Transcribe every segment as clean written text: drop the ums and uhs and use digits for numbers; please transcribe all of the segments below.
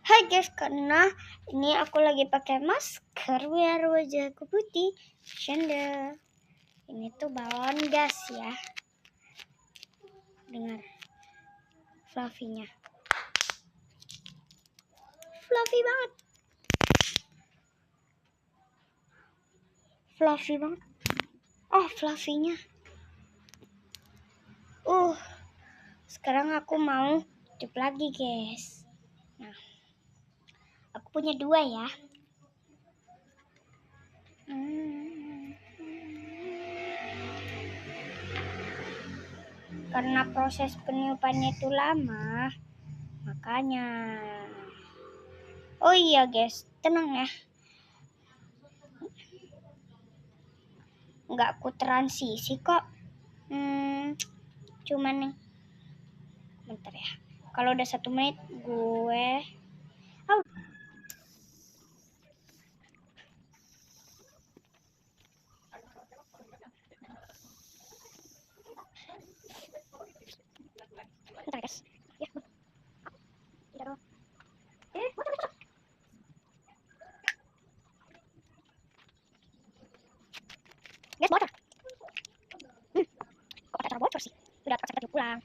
Hai guys, karena ini aku lagi pakai masker biar wajahku putih. Canda. Ini tuh balon gas ya. Dengar fluffy-nya. Fluffy banget. Fluffy banget. Oh, fluffy-nya. Sekarang aku mau tiup lagi, guys. Nah, aku punya 2 ya. Karena proses peniupannya itu lama, makanya. Oh iya guys, tenang ya. Nggak aku transisi kok. Cuman nih, bentar ya. Kalau udah 1 menit gue bentar guys. Ya. Tidak dong. Guys, bocor. Kok ada cara bocor sih? Udah paksa kita pulang.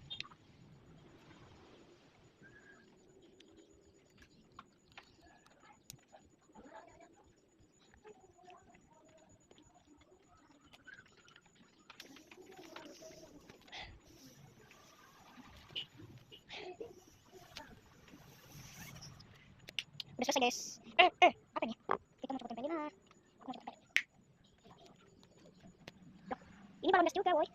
Udah selesai guys. Apa nih? Kita mau coba tempelin lah. Aku mau coba tempelin. Loh, ini balon gas juga, woy.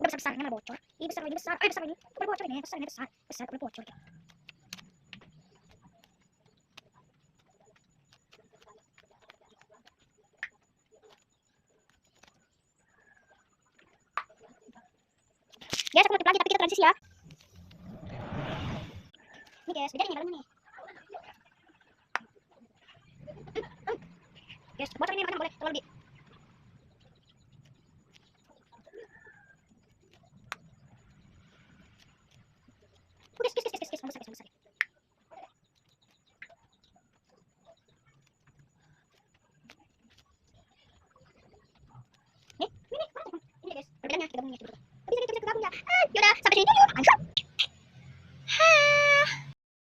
Udah besar-besar, ini malah bocor. Ini besar lagi, besar. Besar lagi. Kok boleh bocor ini? Besar ini, besar. Besar, kok boleh bocor. Guys, aku mau tiup lagi, tapi kita transisi ya. Nih guys, udah jadi nih balonnya nih. Guys, bocor ini, makanya boleh terlalu lebih.